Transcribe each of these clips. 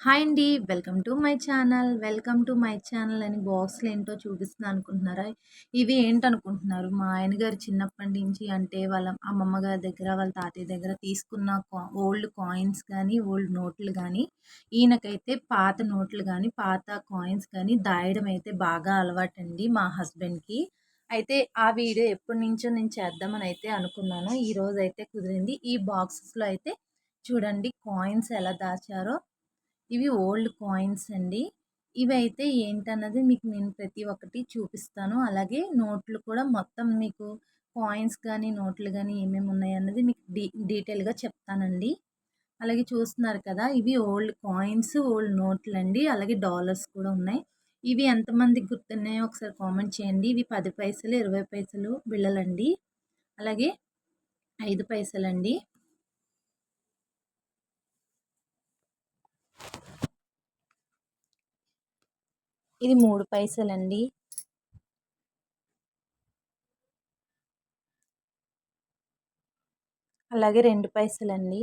Hi అండి. Welcome to my channel అని బాక్స్‌లో ఏంటో చూపిస్తున్నా అనుకుంటున్నారా? ఇవి ఏంటనుకుంటున్నారు? మా ఆయన గారు చిన్నప్పటి నుంచి అంటే వాళ్ళ అమ్మమ్మ గారి దగ్గర, వాళ్ళ తాతయ్య దగ్గర తీసుకున్న ఓల్డ్ కాయిన్స్ గానీ, ఓల్డ్ నోట్లు గానీ, ఈయనకైతే పాత నోట్లు గానీ, పాత కాయిన్స్ గానీ దాయడం అయితే బాగా అలవాటండి మా హస్బెండ్‌కి. అయితే ఆ వీడియో ఎప్పటినుంచో నేను చేద్దామని అయితే అనుకున్నాను. ఈరోజైతే కుదిరింది. ఈ బాక్సెస్‌లో అయితే చూడండి కాయిన్స్ ఎలా దాచారో. ఇవి ఓల్డ్ కాయిన్స్ అండి. ఇవైతే ఏంటన్నది మీకు నేను ప్రతి ఒక్కటి చూపిస్తాను. అలాగే నోట్లు కూడా మొత్తం మీకు కాయిన్స్ గానీ, నోట్లు గానీ ఏమేమి ఉన్నాయన్నది మీకు డీటెయిల్‌గా చెప్తానండి. అలాగే చూస్తున్నారు కదా! ఇవి ఓల్డ్ కాయిన్స్, ఓల్డ్ నోట్లండి. అలాగే డాలర్స్ కూడా ఉన్నాయి. ఇవి ఎంతమందికి గుర్తున్నాయో ఒకసారి కామెంట్ చేయండి. ఇవి 10 పైసలు, 20 పైసలు బిళ్ళలండి. అలాగే 5 పైసలండి. ఇది 3 పైసలండి. అలాగే 2 పైసలండి.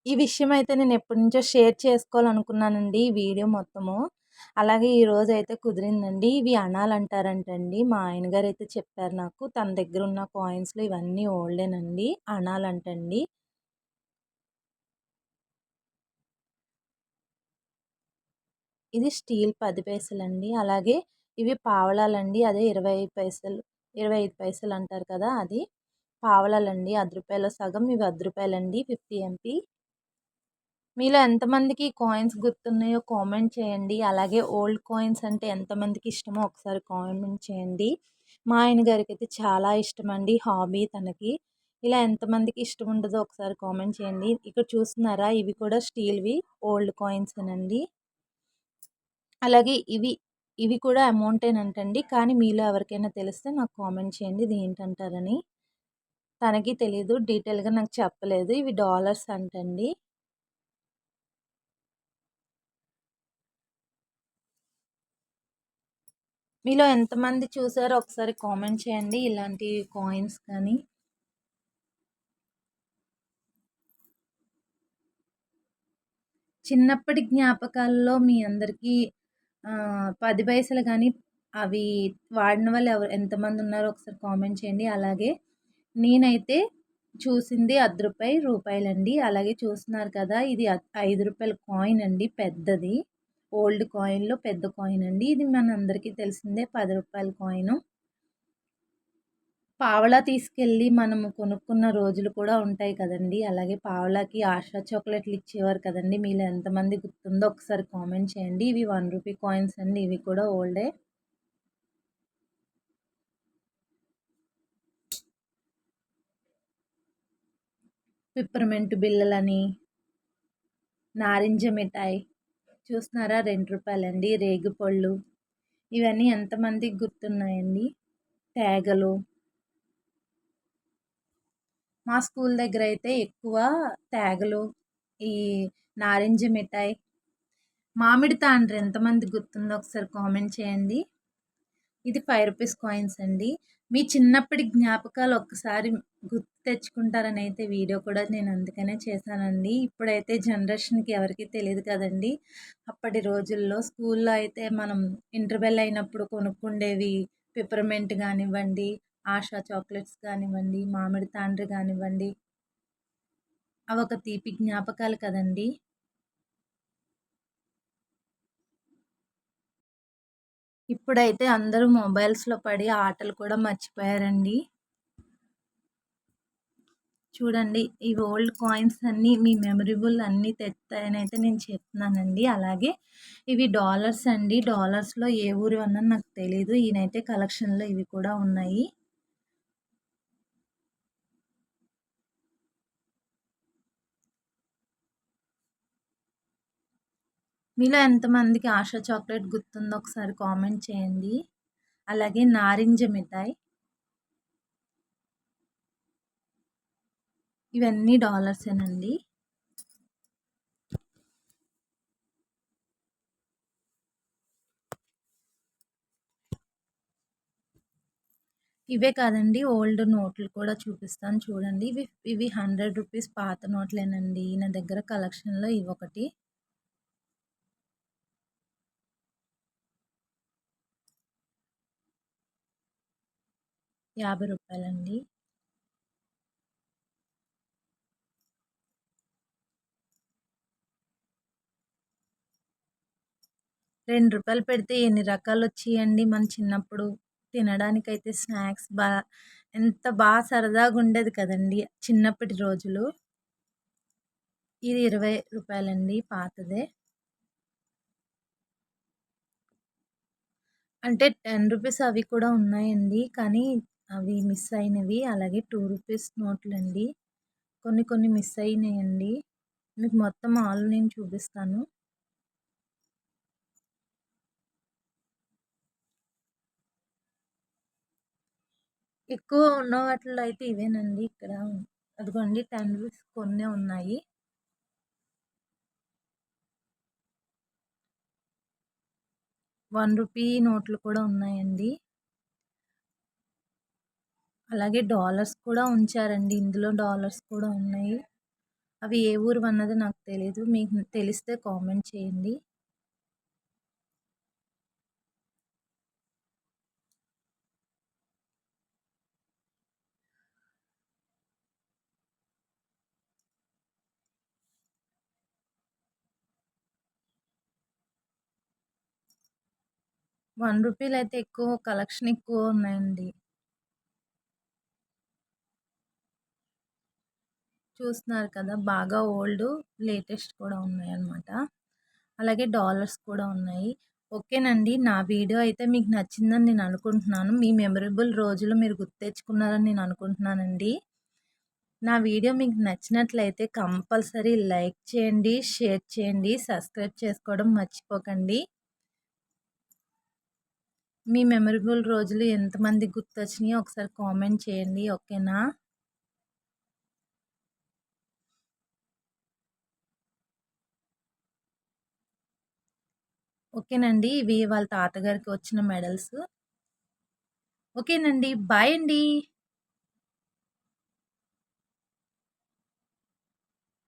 ఈ విషయం అయితే నేను ఎప్పటినుంచో షేర్ చేసుకోవాలనుకున్నానండి ఈ వీడియో మొత్తము. అలాగే ఈరోజైతే కుదిరిందండి. ఇవి అణాలంటారంటండి. మా ఆయన గారైతే చెప్పారు నాకు. తన దగ్గరున్న కాయిన్స్‌లో ఇవన్నీ ఓల్డేనండి. అణాలంటండి. ఇది స్టీల్ 10 పైసలండి. అలాగే ఇవి పావలాలండి. అదే 20 పైసలు, 25 పైసలు అంటారు కదా! అది. పావలాలండి. రూ. 10 సగం. ఇవి రూ. 10 50 ఎంపీ. మీలో ఎంతమందికి కాయిన్స్ గుర్తున్నాయో కామెంట్ చేయండి. అలాగే ఓల్డ్ కాయిన్స్ అంటే ఎంతమందికి ఇష్టమో ఒకసారి కామెంట్ చేయండి. మా ఆయన గారికైతే చాలా ఇష్టమండి. హాబీ తనకి. ఇలా ఎంతమందికి ఇష్టం ఉండదో ఒకసారి కామెంట్ చేయండి. ఇక్కడ చూస్తున్నారా? ఇవి కూడా స్టీల్‌వి ఓల్డ్ కాయిన్సేనండి. అలాగే ఇవి కూడా అమౌంటేనంటండి. కానీ మీలో ఎవరికైనా తెలిస్తే నాకు కామెంట్ చేయండి. ఇది ఏంటంటారని. తనకి తెలీదు. డీటెయిల్‌గా నాకు చెప్పలేదు. ఇవి డాలర్స్ అంటండి. మీలో ఎంతమంది చూసారో ఒకసారి కామెంట్ చేయండి. ఇలాంటి కాయిన్స్ కానీ. చిన్నప్పటి జ్ఞాపకాల్లో మీ అందరికీ 10 పైసలు గానీ, అవి వాడిన వాళ్ళు ఎంతమంది ఉన్నారో ఒకసారి కామెంట్ చేయండి. అలాగే నేనైతే చూసింది రూపాయలండి. అలాగే చూస్తున్నారు కదా! ఇది రూ. 5 కాయిన్ అండి పెద్దది. ఓల్డ్ కాయిన్‌లో పెద్ద కాయిన్ అండి. ఇది మనందరికీ తెలిసిందే రూ. 10 కాయిను. పావలా తీసుకెళ్ళి మనము కొనుక్కున్న రోజులు కూడా ఉంటాయి కదండీ! అలాగే పావలాకి ఆశా చాక్లెట్‌లు ఇచ్చేవారు కదండీ! మీలో ఎంతమంది గుర్తుందో ఒకసారి కామెంట్ చేయండి. ఇవి రూ. 1 కాయిన్స్ అండి. ఇవి కూడా ఓల్డే. పిప్పర్‌మెంట్ బిళ్ళలని, నారింజ మిఠాయి చూస్తున్నారా? రూ. 2 రేగిపళ్ళు ఇవన్నీ ఎంతమందికి గుర్తున్నాయండి? తేగలు. మా స్కూల్ దగ్గరైతే ఎక్కువ తేగలు, ఈ నారింజ మిఠాయి, మామిడి తాండ్ర ఎంతమందికి గుర్తుందో ఒకసారి కామెంట్ చేయండి. ఇది రూ. 5 కాయిన్స్ అండి. మీ చిన్నప్పటి జ్ఞాపకాలు ఒక్కసారి గుర్తు తెచ్చుకుంటారని అయితే వీడియో కూడా నేను అందుకనే చేశానండి. ఇప్పుడైతే జనరేషన్‌కి ఎవరికీ తెలీదు కదండీ! అప్పటి రోజుల్లో స్కూల్‌లో అయితే మనం ఇంటర్వెల్ అయినప్పుడు కొనుక్కుండేవి పిప్పర్‌మెంట్ గానివ్వండి, ఆశా చాక్లెట్స్ కానివ్వండి, మామిడి తాండ్ర గానివ్వండి, అవొక తీపి జ్ఞాపకాలు కదండీ! ఇప్పుడైతే అందరూ మొబైల్స్‌లో పడి ఆటలు కూడా మర్చిపోయారండి. చూడండి ఈ ఓల్డ్ కాయిన్స్ అన్నీ మీ మెమరబుల్ అన్నీ తెస్తాయనైతే నేను చెప్తున్నానండి. అలాగే ఇవి డాలర్స్ అండి. డాలర్స్‌లో ఏ ఊరివన్నది నాకు తెలీదు. ఈయనైతే కలెక్షన్‌లో ఇవి కూడా ఉన్నాయి. మీలో ఎంతమందికి ఆశా చాక్లెట్ గుర్తుందో ఒకసారి కామెంట్ చేయండి. అలాగే నారింజ మిఠాయి. ఇవన్నీ డాలర్సేనండి. ఇవే కాదండి ఓల్డ్ నోట్లు కూడా చూపిస్తాను చూడండి. ఇవి ఇవి రూ. 100 పాత నోట్లేనండి. నా దగ్గర కలెక్షన్‌లో ఇవొకటి. రూ. 50 రూ. 2 పెడితే ఎన్ని రకాలొచ్చేయండి మన చిన్నప్పుడు. తినడానికైతే స్నాక్స్ ఎంత సరదాగుండేది కదండీ! చిన్నప్పటి రోజులు. ఇది రూ. 20 పాతదే. అంటే రూ. 10 అవి కూడా ఉన్నాయండి. కానీ అవి మిస్ అయినవి. అలాగే రూ. 2 నోట్లండి. కొన్ని కొన్ని మిస్ అయినాయండి. మీకు మొత్తం ఆల్ నేను చూపిస్తాను. ఎక్కువ ఉన్న వాటిల్లో అయితే ఇవేనండి ఇక్కడ. అదిగోండి రూ. 10 కొన్నే ఉన్నాయి. రూ. 1 నోట్లు కూడా ఉన్నాయండి. అలాగే డాలర్స్ కూడా ఉంచారండి. ఇందులో డాలర్స్ కూడా ఉన్నాయి. అవి ఏ ఊరివన్నది నాకు తెలీదు. మీకు తెలిస్తే కామెంట్ చేయండి. రూ. 1 అయితే కలెక్షన్ ఎక్కువ ఉన్నాయండి. చూస్తున్నారు కదా! బాగా ఓల్డ్, లేటెస్ట్ కూడా ఉన్నాయన్నమాట. అలాగే డాలర్స్ కూడా ఉన్నాయి. ఓకేనండి. నా వీడియో అయితే మీకు నచ్చిందని నేను అనుకుంటున్నాను. మీ మెమరబుల్ రోజులు మీరు గుర్తెచ్చుకున్నారని నేను అనుకుంటున్నానండి. నా వీడియో మీకు నచ్చినట్లయితే కంపల్సరీ లైక్ చేయండి, షేర్ చేయండి, సబ్స్క్రైబ్ చేసుకోవడం మర్చిపోకండి. మీ మెమరబుల్ రోజులు ఎంతమందికి గుర్తొచ్చినాయో ఒకసారి కామెంట్ చేయండి. ఓకేనా? ఓకేనండి. ఇవి వాళ్ళ తాతగారికి వచ్చిన మెడల్స్. ఓకేనండి. బాయ్ అండి.